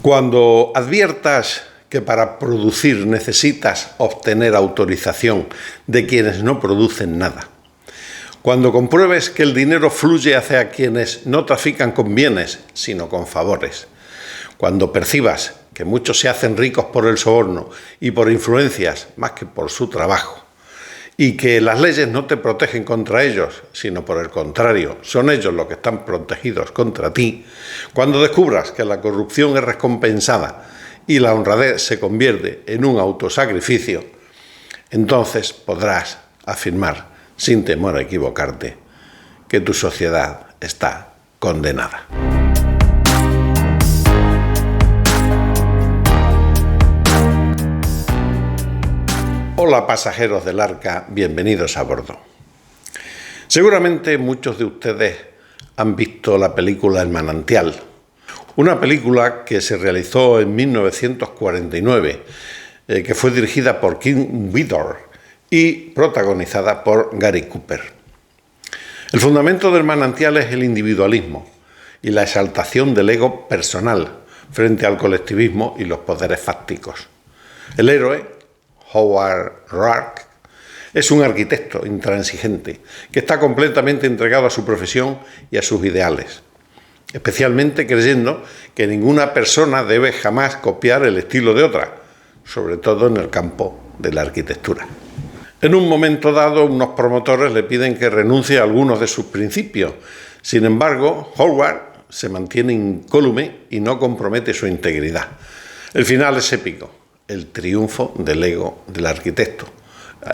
Cuando adviertas que para producir necesitas obtener autorización de quienes no producen nada, cuando compruebes que el dinero fluye hacia quienes no trafican con bienes, sino con favores, cuando percibas que muchos se hacen ricos por el soborno y por influencias más que por su trabajo, y que las leyes no te protegen contra ellos, sino por el contrario, son ellos los que están protegidos contra ti, cuando descubras que la corrupción es recompensada y la honradez se convierte en un autosacrificio, entonces podrás afirmar, sin temor a equivocarte, que tu sociedad está condenada. Hola pasajeros del Arca, bienvenidos a bordo. Seguramente muchos de ustedes han visto la película El Manantial, una película que se realizó en 1949, que fue dirigida por Kim Vidor y protagonizada por Gary Cooper. El fundamento del Manantial es el individualismo y la exaltación del ego personal frente al colectivismo y los poderes fácticos. El héroe, Howard Roark, es un arquitecto intransigente que está completamente entregado a su profesión y a sus ideales, especialmente creyendo que ninguna persona debe jamás copiar el estilo de otra, sobre todo en el campo de la arquitectura. En un momento dado, unos promotores le piden que renuncie a algunos de sus principios. Sin embargo, Howard se mantiene incólume y no compromete su integridad. El final es épico. El triunfo del ego del arquitecto.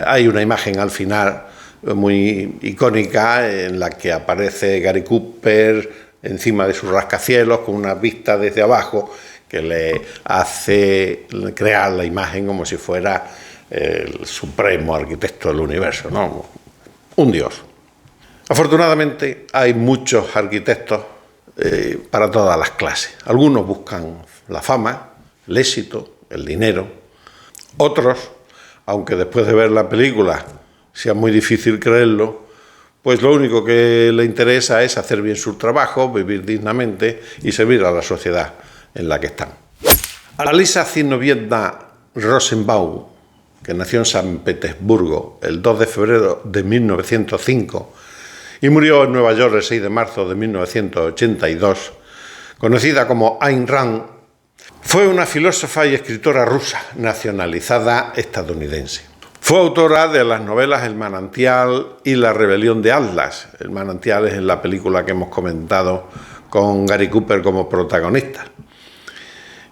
Hay una imagen al final muy icónica en la que aparece Gary Cooper encima de su rascacielos con una vista desde abajo que le hace crear la imagen como si fuera el supremo arquitecto del universo, ¿no? Un dios. Afortunadamente hay muchos arquitectos para todas las clases. Algunos buscan la fama, el éxito, el dinero. Otros, aunque después de ver la película sea muy difícil creerlo, pues lo único que le interesa es hacer bien su trabajo, vivir dignamente y servir a la sociedad en la que están. Alisa Zinovьevna Rosenbaum, que nació en San Petersburgo el 2 de febrero de 1905 y murió en Nueva York el 6 de marzo de 1982, conocida como Ayn Rand, fue una filósofa y escritora rusa, nacionalizada estadounidense. Fue autora de las novelas El Manantial y La rebelión de Atlas. El Manantial es en la película que hemos comentado con Gary Cooper como protagonista.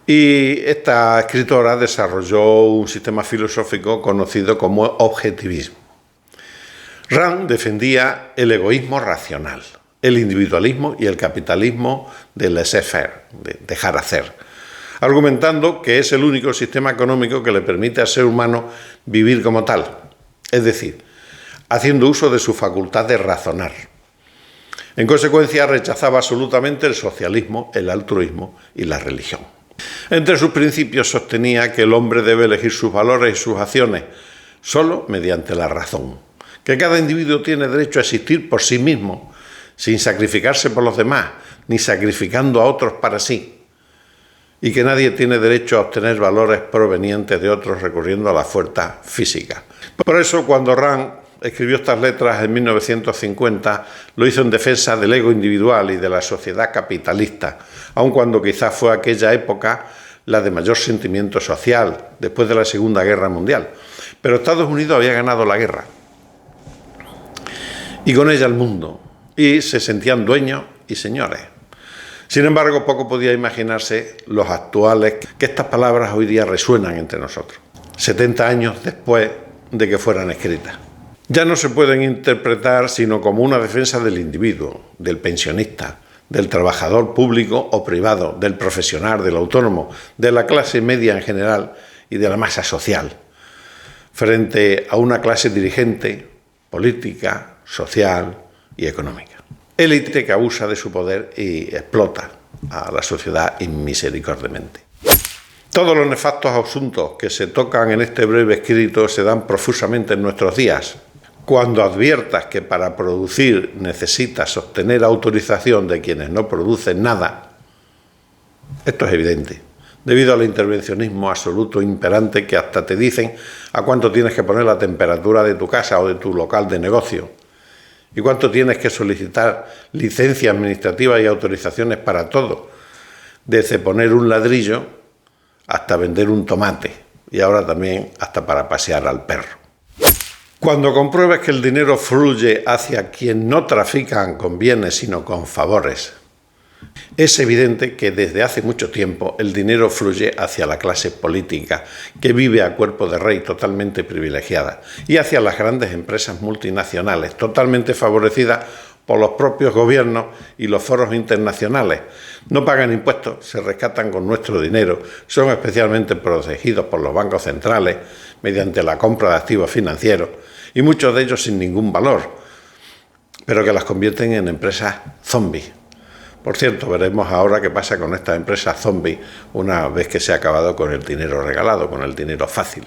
Y esta escritora desarrolló un sistema filosófico conocido como objetivismo. Rand defendía el egoísmo racional, el individualismo y el capitalismo de laissez-faire, de dejar hacer, argumentando que es el único sistema económico que le permite al ser humano vivir como tal, es decir, haciendo uso de su facultad de razonar. En consecuencia, rechazaba absolutamente el socialismo, el altruismo y la religión. Entre sus principios sostenía que el hombre debe elegir sus valores y sus acciones solo mediante la razón, que cada individuo tiene derecho a existir por sí mismo, sin sacrificarse por los demás, ni sacrificando a otros para sí, y que nadie tiene derecho a obtener valores provenientes de otros recurriendo a la fuerza física. Por eso, cuando Rand escribió estas letras en 1950, lo hizo en defensa del ego individual y de la sociedad capitalista, aun cuando quizás fue aquella época la de mayor sentimiento social, después de la Segunda Guerra Mundial. Pero Estados Unidos había ganado la guerra, y con ella el mundo, y se sentían dueños y señores. Sin embargo, poco podía imaginarse los actuales que estas palabras hoy día resuenan entre nosotros, 70 años después de que fueran escritas. Ya no se pueden interpretar sino como una defensa del individuo, del pensionista, del trabajador público o privado, del profesional, del autónomo, de la clase media en general y de la masa social, frente a una clase dirigente, política, social y económica. Élite que abusa de su poder y explota a la sociedad inmisericordiamente. Todos los nefastos asuntos que se tocan en este breve escrito se dan profusamente en nuestros días. Cuando adviertas que para producir necesitas obtener autorización de quienes no producen nada, esto es evidente, debido al intervencionismo absoluto imperante que hasta te dicen a cuánto tienes que poner la temperatura de tu casa o de tu local de negocio y cuánto tienes que solicitar licencias administrativas y autorizaciones para todo, desde poner un ladrillo hasta vender un tomate y ahora también hasta para pasear al perro. Cuando compruebes que el dinero fluye hacia quien no trafican con bienes sino con favores, es evidente que desde hace mucho tiempo el dinero fluye hacia la clase política, que vive a cuerpo de rey totalmente privilegiada, y hacia las grandes empresas multinacionales, totalmente favorecidas por los propios gobiernos y los foros internacionales. No pagan impuestos, se rescatan con nuestro dinero, son especialmente protegidos por los bancos centrales mediante la compra de activos financieros, y muchos de ellos sin ningún valor, pero que las convierten en empresas zombies. Por cierto, veremos ahora qué pasa con estas empresas zombies una vez que se ha acabado con el dinero regalado, con el dinero fácil.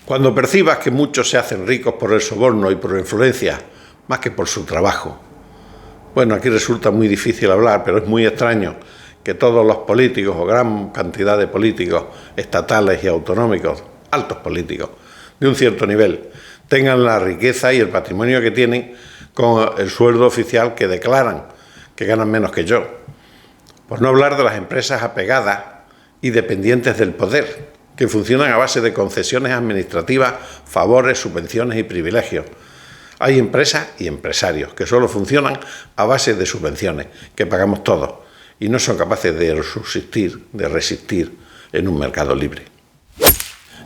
Cuando percibas que muchos se hacen ricos por el soborno y por la influencia, más que por su trabajo. Bueno, aquí resulta muy difícil hablar, pero es muy extraño que todos los políticos, o gran cantidad de políticos estatales y autonómicos, altos políticos, de un cierto nivel, tengan la riqueza y el patrimonio que tienen con el sueldo oficial que declaran, que ganan menos que yo. Por no hablar de las empresas apegadas y dependientes del poder, que funcionan a base de concesiones administrativas, favores, subvenciones y privilegios. Hay empresas y empresarios que solo funcionan a base de subvenciones, que pagamos todos, y no son capaces de subsistir, de resistir en un mercado libre.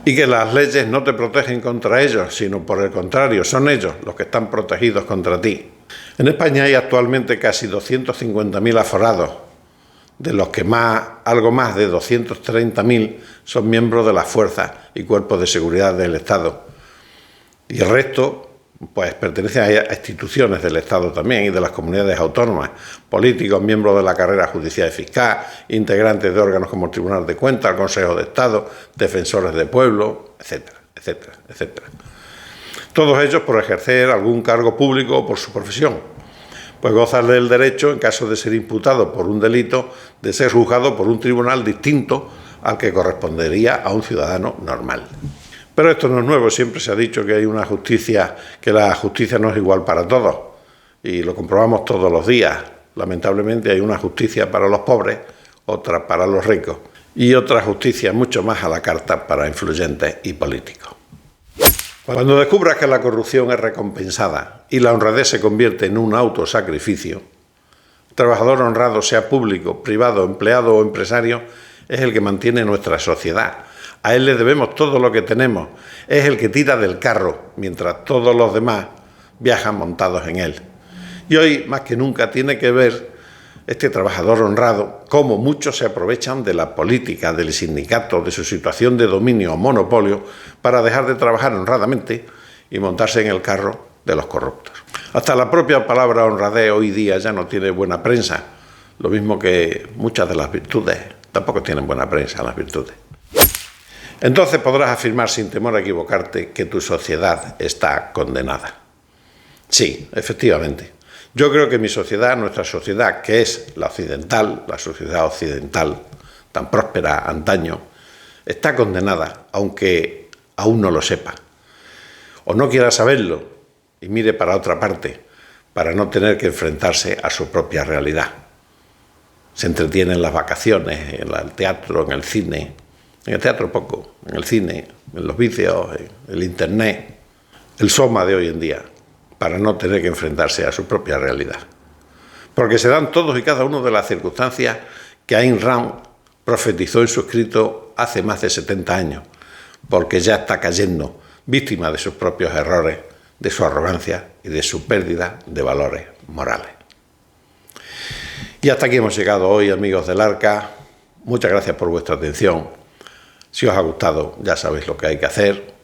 Y que las leyes no te protegen contra ellos, sino por el contrario, son ellos los que están protegidos contra ti. En España hay actualmente casi 250.000 aforados, de los que algo más de 230.000 son miembros de las fuerzas y cuerpos de seguridad del Estado. Y el resto, pues, pertenecen a instituciones del Estado también y de las comunidades autónomas, políticos, miembros de la carrera judicial y fiscal, integrantes de órganos como el Tribunal de Cuentas, el Consejo de Estado, defensores de pueblo, etcétera, etcétera, etcétera. Todos ellos por ejercer algún cargo público o por su profesión, pues gozan del derecho, en caso de ser imputado por un delito, de ser juzgado por un tribunal distinto al que correspondería a un ciudadano normal. Pero esto no es nuevo, siempre se ha dicho que hay una justicia, que la justicia no es igual para todos, y lo comprobamos todos los días. Lamentablemente hay una justicia para los pobres, otra para los ricos, y otra justicia mucho más a la carta para influyentes y políticos. Cuando descubras que la corrupción es recompensada y la honradez se convierte en un autosacrificio, el trabajador honrado, sea público, privado, empleado o empresario, es el que mantiene nuestra sociedad. A él le debemos todo lo que tenemos. Es el que tira del carro, mientras todos los demás viajan montados en él. Y hoy, más que nunca, tiene que ver este trabajador honrado cómo muchos se aprovechan de la política, del sindicato, de su situación de dominio o monopolio para dejar de trabajar honradamente y montarse en el carro de los corruptos. Hasta la propia palabra honradez hoy día ya no tiene buena prensa, lo mismo que muchas de las virtudes tampoco tienen buena prensa las virtudes. Entonces podrás afirmar sin temor a equivocarte que tu sociedad está condenada. Sí, efectivamente. Yo creo que mi sociedad, nuestra sociedad, que es la occidental, la sociedad occidental, tan próspera antaño, está condenada, aunque aún no lo sepa. O no quiera saberlo y mire para otra parte, para no tener que enfrentarse a su propia realidad. Se entretiene en las vacaciones, en el teatro, en el cine. En el teatro poco, en el cine, en los vicios, en el internet, el soma de hoy en día, para no tener que enfrentarse a su propia realidad. Porque se dan todos y cada uno de las circunstancias que Ayn Rand profetizó en su escrito hace más de 70 años, porque ya está cayendo, víctima de sus propios errores, de su arrogancia y de su pérdida de valores morales. Y hasta aquí hemos llegado hoy, amigos del Arca. Muchas gracias por vuestra atención. Si os ha gustado, ya sabéis lo que hay que hacer.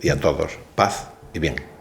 Y a todos, paz y bien.